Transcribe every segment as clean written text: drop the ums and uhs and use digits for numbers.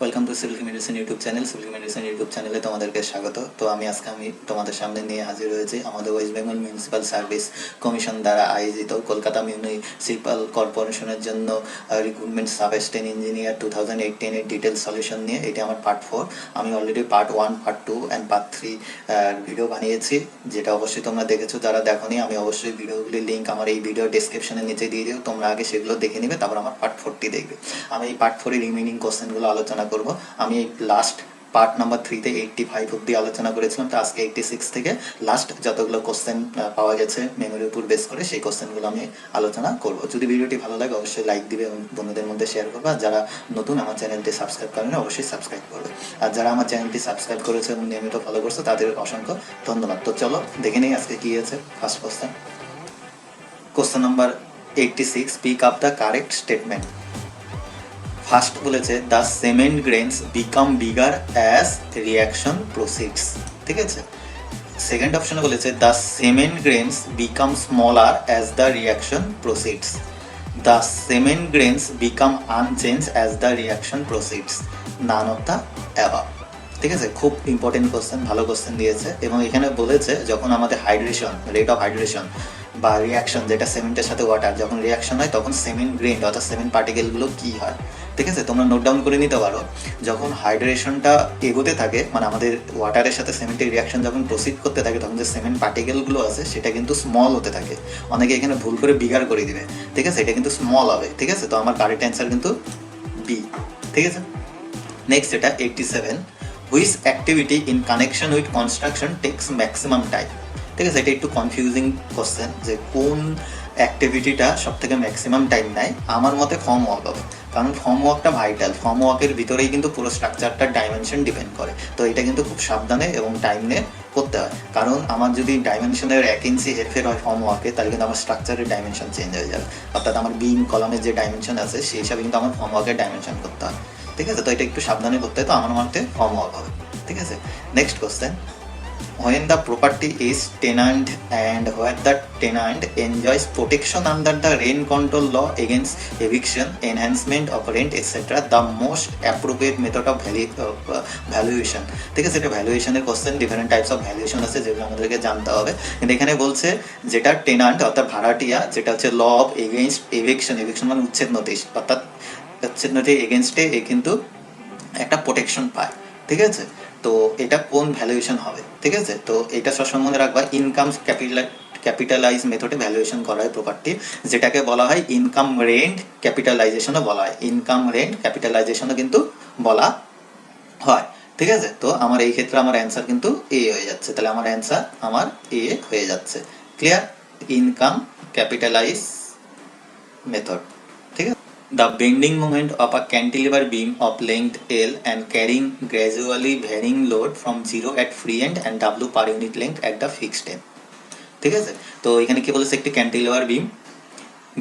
Welcome to civil medicine YouTube channel. Civil medicine YouTube চ্যানেলে তোমাদেরকে স্বাগত। তো আমি তোমাদের সামনে নিয়ে হাজির হয়েছি আমাদের West Bengal municipal service commission দ্বারা আয়োজিত কলকাতা মিউনিসিপ্যাল কর্পোরেশনের জন্য রিক্রুটমেন্ট সাব অ্যাসিস্ট্যান্ট ইঞ্জিনিয়ার 2018 এর ডিটেল সলিউশন নিয়ে। এটা আমার পার্ট 4। আমি already part 1, part 2 and part 3 video বানিয়েছি, যেটা অবশ্যই তোমরা দেখেছো। যারা দেখোনি, আমি অবশ্যই ভিডিওগুলির লিঙ্ক আমার এই ভিডিও ডেসক্রিপশনের নিচে দিয়ে দিও। তোমরা আগে সেগুলো দেখে নিবে, তারপর আমার পার্ট 4টি দেখবে। আমি এই পার্ট 4 এর রিমেইনিং কোশ্চেনগুলো আলোচনা করব। আমি এই লাস্ট পার্ট নাম্বার 3-তে 85 অব্দি আলোচনা করেছিলাম, তো আজকে 86 থেকে লাস্ট যতগুলো কোশ্চেন পাওয়া গেছে মেমোরির উপর বেস করে সেই কোশ্চেনগুলো আমি আলোচনা করব। যদি ভিডিওটি ভালো লাগে অবশ্যই লাইক দিবে এবং বন্ধুদের মধ্যে শেয়ার করবে। আর যারা নতুন আমার চ্যানেলটি সাবস্ক্রাইব করেন অবশ্যই সাবস্ক্রাইব করবে। আর যারা আমার চ্যানেলটি সাবস্ক্রাইব করেছে এবং নিয়মিত ফলো করছে তাদের অসংখ্য ধন্যবাদ। তো চলো দেখে নিই আজকে কী আছে। First question number 86, pick up the correct statement. First বলেছে the cement grains become bigger as reaction proceeds, ঠিক আছে। সেকেন্ড অপশনে বলেছে the cement grains become smaller as the reaction proceeds. The cement grains become unchange as the reaction proceeds. None of the above, ঠিক আছে। খুব important question, ভালো question দিয়েছে। এবং এখানে বলেছে যখন আমাদের হাইড্রেশন, রেট অফ হাইড্রেশন বা রিয়াকশন, যেটা সিমেন্টের সাথে ওয়াটার যখন রিয়াকশন হয় তখন সিমেন্ট গ্রেন অর্থাৎ সিমেন্ট পার্টিকেলগুলো কী হয়, ঠিক আছে। তোমরা নোট ডাউন করে নিতে পারো। যখন হাইড্রেশনটা এগোতে থাকে, মানে আমাদের ওয়াটারের সাথে সিমেন্টের রিয়াকশন যখন প্রসিড করতে থাকে, তখন যে সিমেন্ট পার্টিকেলগুলো আছে সেটা কিন্তু স্মল হতে থাকে। অনেকে এখানে ভুল করে বিগার করে দিবে, ঠিক আছে। এটা কিন্তু স্মল হবে, ঠিক আছে। তো আমার কারেক্ট অ্যান্সার কিন্তু বি, ঠিক আছে। নেক্সট এটা 87, which activity in connection with construction takes maximum time, ঠিক আছে। এটা একটু কনফিউজিং কোশ্চেন যে কোন অ্যাক্টিভিটিটা সব থেকে ম্যাক্সিমাম টাইম নেয়। আমার মতে ফর্ম ওয়ার্ক হবে, কারণ ফর্ম ওয়ার্কটা ভাইটাল। ফর্ম ওয়ার্কের ভিতরেই কিন্তু পুরো স্ট্রাকচারটার ডাইমেনশন ডিপেন্ড করে। তো এটা কিন্তু খুব সাবধানে এবং টাইম নিয়ে করতে হয়, কারণ আমার যদি ডাইমেনশনের 1 ইঞ্চি হেরফের হয় ফর্ম ওয়ার্কে, তাহলে কিন্তু আমার স্ট্রাকচারের ডাইমেনশন চেঞ্জ হয়ে যাবে। অর্থাৎ আমার বিম কলামের যে ডাইমেনশন আছে সেই হিসাবে কিন্তু আমার ফর্ম ওয়ার্কের ডাইমেনশন করতে হয়, ঠিক আছে। তো এটা একটু সাবধানে করতে হয়, তো আমার মতে ফর্ম ওয়ার্ক হবে, ঠিক আছে। Next question, when the property is tenant and where the tenant enjoys protection under the rent control law against eviction, enhancement of rent etc., the most appropriate method of valuation, ঠিক আছে। এটা ভ্যালুয়েশনের question. Different types of valuation আছে যেগুলো আমাদেরকে জানতে হবে। কিন্তু এখানে বলছে যেটা টেনান্ট অর্থাৎ ভাড়াটিয়া, যেটা হচ্ছে law of against eviction, eviction মানে উচ্ছেদ নোটিশ, অর্থাৎ উচ্ছেদ নোটিশ এগেনস্টে এ কিন্তু একটা প্রোটেকশন পায়, ঠিক আছে। তো এটা কোন ভ্যালুয়েশন হবে, ঠিক আছে। তো এটা সবসময় মনে রাখবা, ইনকাম ক্যাপিটালাইজ মেথডে ভ্যালুয়েশন করা হয় প্রপার্টি, যেটাকে বলা হয় ইনকাম রেন্ট ক্যাপিটালাইজেশনও বলা হয়। ইনকাম রেন্ট ক্যাপিটালাইজেশনও কিন্তু বলা হয়, ঠিক আছে। তো আমার এই ক্ষেত্রে আমার অ্যান্সার কিন্তু এ হয়ে যাচ্ছে। তাহলে আমার অ্যান্সার আমার এ হয়ে যাচ্ছে। ক্লিয়ার? ইনকাম ক্যাপিটালাইজ মেথড, ঠিক আছে। The bending moment of a cantilever beam of length L and carrying gradually varying load from 0 at free end and W per unit length at the fixed end, ঠিক আছে। তো এখানে কি বলেছে, একটি cantilever beam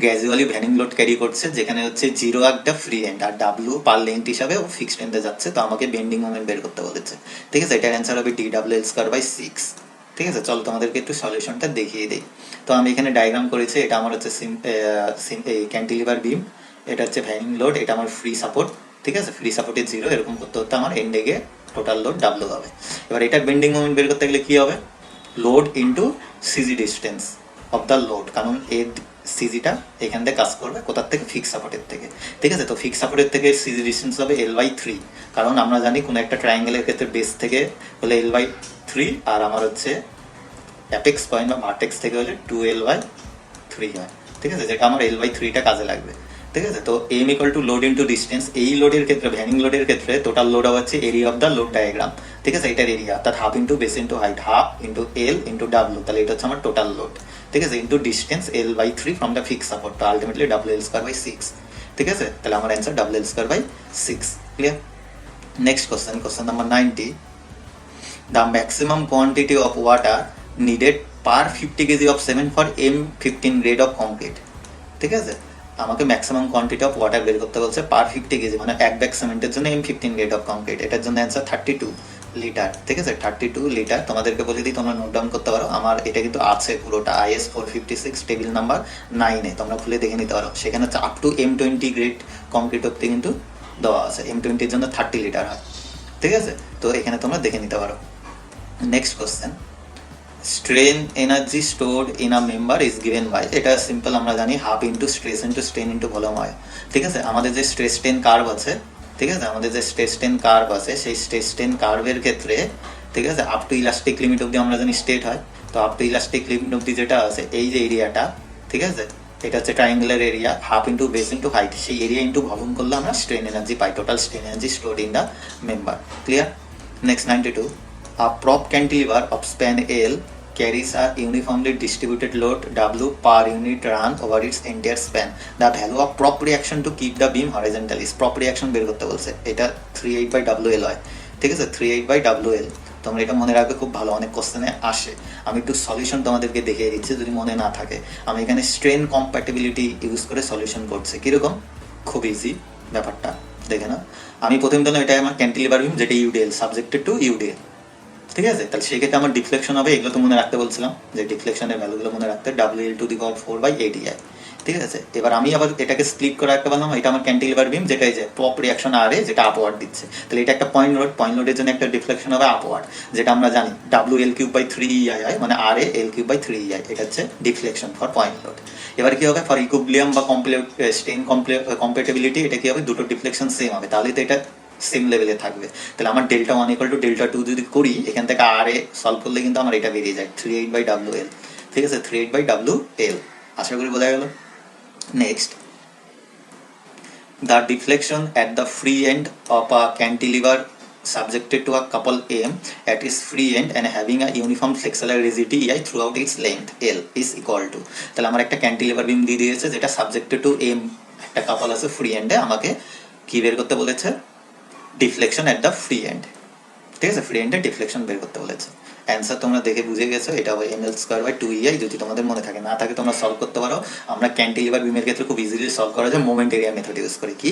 gradually varying load carry করছে, যেখানে হচ্ছে 0 একটা ফ্রি এন্ড আর W পার লেন্থ হিসাবে ও ফিক্সড এন্ডে যাচ্ছে। তো আমাকে বেন্ডিং মোমেন্ট বের করতে বলেছে, ঠিক আছে। এটার অ্যান্সার হবে DW_L²/6, ঠিক আছে। চলো তোমাদেরকে একটু সলিউশনটা দেখিয়ে দিই। তো আমি এখানে ডায়াগ্রাম করেছি। এটা আমার হচ্ছে ক্যান্টিলিভার বিম, এটা হচ্ছে ভ্যারিং লোড, এটা আমার ফ্রি সাপোর্ট, ঠিক আছে। ফ্রি সাপোর্টে 0 এরকম করতে করতে আমার এন্ডে গিয়ে টোটাল লোড W হবে। এবার এটা বেন্ডিং মোমেন্ট বের করতে গেলে কি হবে, load into CG distance of the load, কারণ এর সিজিটা এখান থেকে কাজ করবে কোথার থেকে, ফিক্স সাপোর্টের থেকে, ঠিক আছে। তো ফিক্স সাপোর্টের থেকে সিজি ডিস্টেন্স হবে L/3, কারণ আমরা জানি কোনো একটা ট্রায়াঙ্গেলের ক্ষেত্রে বেস থেকে হলে L/3 আর আমার হচ্ছে অ্যাপেক্স পয়েন্ট বা ভার্টেক্স থেকে হলে 2L/3 হয়, ঠিক আছে। যেটা আমার L/3টা কাজে লাগবে, ঠিক আছে। তো M = লোড ইন্টু ডিস্টেন্স। এই লোডের ক্ষেত্রে, ভ্যানিং লোডের ক্ষেত্রে টোটাল লোড হচ্ছে area of the load diagram, ঠিক আছে। এটার এরিয়া অর্থাৎ half into base into height, half into L into W, তাহলে এটা হচ্ছে আমার টোটাল লোড, ঠিক আছে, into distance L/3 from the fix support, তো আলটিমেটলি WL²/6, ঠিক আছে। তাহলে আমার answer WL²/6। Clear? Next question number 90, the maximum quantity of water needed per 50 KG of cement for M15 grade of concrete. ঠিক আছে, আমাকে ম্যাক্সিমাম কোয়ান্টিটি অফ ওয়াটার বের করতে বলছে পার 50 কেজি, মানে এক ব্যাগ সিমেন্টের জন্য M15 গ্রেড অফ কংক্রিট। এটার জন্য অ্যান্সার 32 লিটার। ঠিক আছে, 32 লিটার। তোমাদেরকে বলে দিই, তোমরা নোট ডাউন করতে পারো, আমার এটা কিন্তু আছে পুরোটা IS 456 টেবিল নাম্বার 9-এ, তোমরা খুলে দেখে নিতে পারো। সেখানে হচ্ছে up to M20 grade concrete অব্দি কিন্তু দেওয়া আছে। M20 এর জন্য 30 লিটার হয়। ঠিক আছে, তো এখানে তোমরা দেখে নিতে পারো। Next question, strain energy stored in a member is given by, এটা সিম্পল আমরা জানি, half into stress into strain into volume হয়। ঠিক আছে, আমাদের যে স্ট্রেস স্ট্রেন কার্ভ আছে, ঠিক আছে, আমাদের যে স্ট্রেস স্ট্রেন কার্ভ আছে, সেই স্ট্রেস স্ট্রেন কার্ভের ক্ষেত্রে, ঠিক আছে, আপ টু ইলাস্টিক লিমিট অব্দি আমরা জানি স্টেট হয়। তো আপ টু ইলাস্টিক লিমিট অব্দি যেটা আছে, এই যে এরিয়াটা, ঠিক আছে, এটা হচ্ছে triangular area, half into base into height, সেই এরিয়া ইন্টু ভলিউম করলে আমরা strain energy pi, total strain energy stored in the member. Clear? Next 92, a prop cantilever of span L carries a uniformly distributed load W per unit run over its entire span. The value of prop reaction to keep the beam horizontal is, prop reaction বের করতে বলছে, এটা 38/WL হয়। ঠিক আছে, 38/WL। তোমরা এটা মনে রাখবে, খুব ভালো, অনেক কোশ্চেনে আসে। আমি একটু সলিউশন তোমাদেরকে দেখিয়ে দিচ্ছি যদি মনে না থাকে। আমি এখানে স্ট্রেন কম্প্যাটিবিলিটি ইউজ করে সলিউশন করছি। কিরকম? খুব ইজি ব্যাপারটা, দেখে না। আমি প্রথমে দিলাম এটা আমার ক্যান্টিলিভার বিম, যেটা ইউডিএল, সাবজেক্টেড টু ইউডিএল। ঠিক আছে, তাহলে সেই ক্ষেত্রে আমার ডিফ্লেকশন হবে, এগুলো তো মনে রাখতে বলছিলাম, যে ডিফ্লেকশনের ভ্যালুগুলো মনে রাখতে, WL⁴/ADI। ঠিক আছে, এবার আমি আবার এটাকে স্প্লিট করে রাখতে পারলাম, এটা আমার ক্যান্টিলিভার বিম, যেটা এই যে প্রপ রিয়াকশন আরে, যেটা আপওয়ার্ড দিচ্ছে। তাহলে এটা একটা পয়েন্ট লোড, পয়েন্ট লোডের জন্য একটা ডিফ্লেকশন হবে আপওয়ার্ড, যেটা আমরা জানি WL³/3EI হয়, মানে RA L³/3EI। এটা হচ্ছে ডিফ্লেকশন ফর পয়েন্ট লোড। এবার কি হবে, ফর ইকুইলিব্রিয়াম বা স্ট্রেন কম্প্যাটিবিলিটি, এটা কি হবে, দুটো ডিফ্লেকশন সেম হবে, তাহলে তো এটা সেম লেভেলে থাকবে। তাহলে আমার Δ1 = Δ2 যদি করি, এখান থেকে RA সলভ করলে কিন্তু আমার এটা বেরিয়ে যায় 38/WL। ঠিক আছে, 38/WL। আশা করি বোঝা গেল। Next, the deflection at the free end of a cantilever subjected to a couple M at its free end and having a uniform flexural rigidity EI throughout its length L is equal to, তাহলে আমার একটা cantilever বিম দিয়ে দিয়েছে, যেটা subjected to M, একটা কাপল আছে free এন্ডে, আমাকে কি বের করতে বলেছে, deflection at the free end. ঠিক আছে, ফ্রি এন্ডে ডিফ্লেকশন বের করতে বলেছে। অ্যান্সার তোমরা দেখে বুঝে গেছো, এটা হবে mL²/2EI। যদি তোমাদের মনে থাকে, না থাকে তোমরা সলভ করতে পারো। আমরা ক্যান্টিলিভার বিমের ক্ষেত্রে খুব ইজিলি সলভ করা যায় মোমেন্ট এরিয়া মেথড ইউজ করে। কি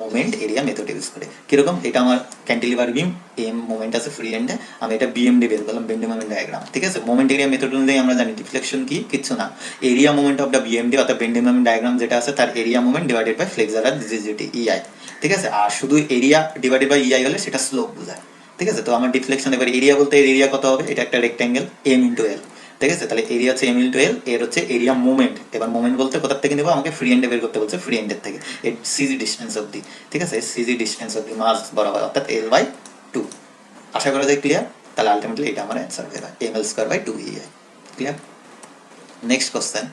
মোমেন্ট এরিয়া মেথড ইউজ করে? কিরকম, এটা আমার ক্যান্টিলিভার বিম, এম মোমেন্ট আছে ফ্রি এন্ডে, আমি এটা BMD বের করলাম, বেন্ডিং মোমেন্ট ডায়াগ্রাম। ঠিক আছে, মোমেন্ট এরিয়া মেথড অনুযায়ী আমরা জানি ডিফ্লেকশন কি, কিচ্ছু না, area moment of the BMD, অর্থাৎ বেন্ডিং মোমেন্ট ডায়াগ্রাম যেটা আছে, তার area moment divided by flexural rigidity EI। ঠিক আছে, আর শুধু এরিয়া ডিভাইডেড বাই EI হলে সেটা স্লোপ বোঝায়। ঠিক আছে, তো আমার ডিফ্লেকশন, এবার এরিয়া বলতে এরিয়া কত হবে, এটা একটা রেক্ট্যাঙ্গেল, M × L। ঠিক আছে, তাহলে এরিয়া হচ্ছে M × L, এর হচ্ছে এরিয়া মোমেন্ট। এবার মোমেন্ট বলতে কোথা থেকে নেবো, আমাকে ফ্রি এন্ডে বের করতে বলছে, ফ্রি এন্ডের থেকে, এর CG ডিস্টেন্স অব্দি। ঠিক আছে, CG ডিস্টেন্স অব্দি মাস বরাবর, অর্থাৎ L/2। আশা করা যায় ক্লিয়ার? তাহলে আলটিমেটলি এটা আমার অ্যান্সার বের হয়, mL²/2EI। Clear? Next question,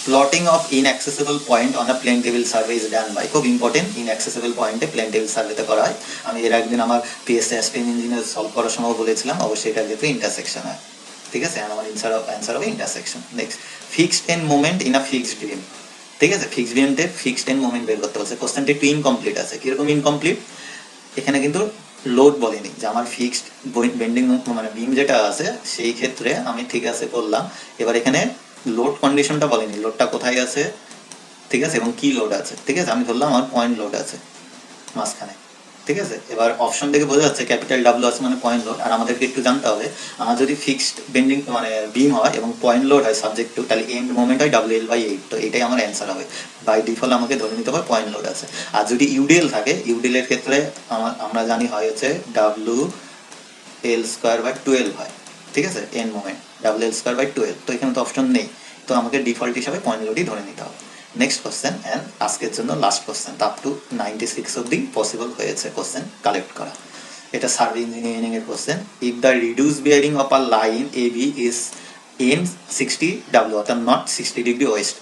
plotting of inaccessible point on a plane table survey is done by, খুব ইম্পর্টেন্ট, ইনঅ্যাক্সেসিবল পয়েন্টে প্লেন টেবিল সার্ভেতে করা হয়। আমি এর একদিন আমার PSC অ্যাসিস্ট্যান্ট ইঞ্জিনিয়ার সলভ করার সময় বলেছিলাম, অবশ্যই এটার ক্ষেত্রে ইন্টারসেকশন হয়। ঠিক আছে, আমার অ্যান্সার হবে intersection. Next, fixed end moment in a fixed beam. ঠিক আছে, ফিক্সড বিমতে ফিক্সড এন্ড মোমেন্ট বের করতে বলছে। কোশ্চেনটা একটু ইনকমপ্লিট আছে। কিরকম ইনকমপ্লিট, এখানে কিন্তু লোড বলেনি, যে আমার ফিক্সড বেন্ডিং মানে বিম যেটা আছে, সেই ক্ষেত্রে আমি ঠিক আছে করলাম। এবার এখানে লোড কন্ডিশনটা বলেনি, লোডটা কোথায় আছে, ঠিক আছে, এবং কি লোড আছে। ঠিক আছে, আমি ধরলাম আমার পয়েন্ট লোড আছে মাঝখানে। ঠিক আছে, এবার অপশন থেকে বোঝা যাচ্ছে W আছে মানে পয়েন্ট লোড। আর আমাদেরকে একটু জানতে হবে, আমার যদি ফিক্সড বেন্ডিং মানে বিম হয় এবং পয়েন্ট লোড হয় সাবজেক্ট টু, তাহলে এন্ড মোমেন্ট হয় WL/8। তো এটাই আমার অ্যান্সার হবে। বাই ডিফল্ট আমাকে ধরে নিতে হবে পয়েন্ট লোড আছে। আর যদি ইউডিএল থাকে, ইউডিএল এর ক্ষেত্রে আমরা জানি হয় হচ্ছে WL²/12 হয়। ঠিক আছে, এন্ড মোমেন্ট WL²/12। তো এখানে তো অপশন নেই, তো আমাকে ডিফল্ট হিসাবে পয়েন্ট লোডই ধরে নিতে হবে। নেক্সট কোশ্চেন, অ্যান্ড আজকের জন্য লাস্ট কোশ্চেন, আপ টু 96 অব্দি পসিবল হয়েছে কোশ্চেন কালেক্ট করা। এটা সার্ভে ইঞ্জিনিয়ারিং এর question. If the reduce bearing of a line AB is in 60W, অর্থাৎ not 60 degree West,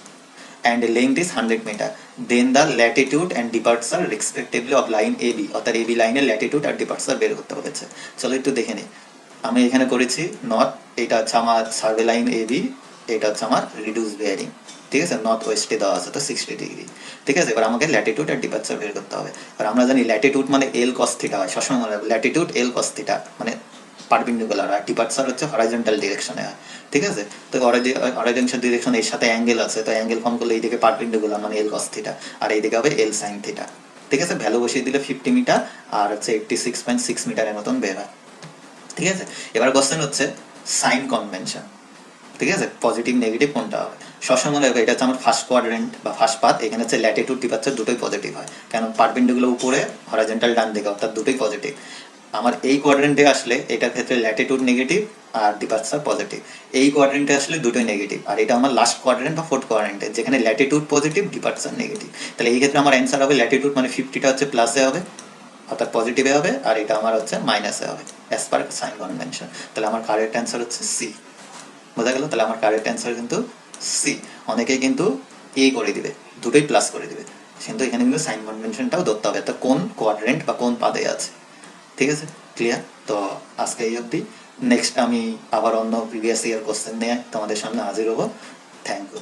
and length is 100 meter, then the latitude and departure respectively of line AB, অর্থাৎ AB লাইনের Latitude আর departure বের করতে বলেছে। চলো একটু দেখে নিই। আমি এখানে করেছি নর্থ, এটা হচ্ছে আমার সার্ভে লাইন AB, এটা হচ্ছে আমার রিডিউস বিয়ারিং। ঠিক আছে, নর্থ ওয়েস্টে দেওয়া আছে তো 60 ডিগ্রি। ঠিক আছে, এবার আমাকে ল্যাটিটিউড আর ডিপার্চার বের করতে হবে। আর আমরা জানি ল্যাটিটিউড মানে L cos θ হয়, সবসময় মনে রাখবে, ল্যাটিটিউড L cos θ, মানে পারপেন্ডিকুলার আর ডিপার্চার হচ্ছে হরাইজন্টাল ডিরেকশনে হয়, ঠিক আছে। তো হরাইজন্টাল ডিরেকশন এর সাথে অ্যাঙ্গেল আছে, তো অ্যাঙ্গেল ফর্ম করলে এইদিকে পারপেন্ডিকুলার মানে এল কস থিটা, আর এইদিকে হবে এল সাইন থিটা, ঠিক আছে। ভ্যালু বসিয়ে দিলে 50 মিটার আর হচ্ছে 86.6 মিটারের মতন বের হয়, ঠিক আছে। এবার কোশ্চেন হচ্ছে সাইন কনভেনশন, ঠিক আছে, পজিটিভ নেগেটিভ কোনটা হবে। সবসময় মনে রাখবে এটা হচ্ছে আমার ফার্স্ট কোয়াড্রেন্ট বা ফার্স্ট পাথ, এখানে হচ্ছে ল্যাটিটিউড ডিপার্চার দুটোই পজিটিভ হয়, কারণ পারপেন্ডিকুলার উপরে হরাইজন্টাল ডান দিকে, অর্থাৎ দুটোই পজিটিভ। আমার এই কোয়াড্রেন্টে আসলে এটার ক্ষেত্রে ল্যাটিটিউড নেগেটিভ আর ডিপার্চার পজিটিভ, এই কোয়াড্রেন্টে আসলে দুটোই নেগেটিভ, আর এটা আমার লাস্ট কোয়াড্রেন্ট বা ফোর্থ কোয়াড্রেন্টে যেখানে ল্যাটিটিউড পজিটিভ ডিপার্চার নেগেটিভ। তাহলে এই ক্ষেত্রে আমার অ্যান্সার হবে ল্যাটিটিউড মানে 50টা হচ্ছে প্লাসে হবে, অর্থাৎ পজিটিভে হবে, আর এটা আমার হচ্ছে মাইনাসে হবে অ্যাজ পার সাইন কনভেনশন। তাহলে আমার কারেক্ট অ্যান্সার হচ্ছে সি। বোঝা গেল? তাহলে আমার কারেক্ট অ্যান্সার কিন্তু সি। অনেকেই কিন্তু এ করে দিবে, দুটোই প্লাস করে দিবে, কিন্তু এখানে কিন্তু সাইন কনভেনশনটাও ধরতে হবে, তো কোন কোয়াড্রেন্ট বা কোন পাদে আছে, ঠিক আছে, ক্লিয়ার? তো আজকে এই অবধি, নেক্সট আমি আবার অন্য প্রিভিয়াস ইয়ার কোশ্চেন নিয়ে তোমাদের সামনে হাজির হবো। Thank you.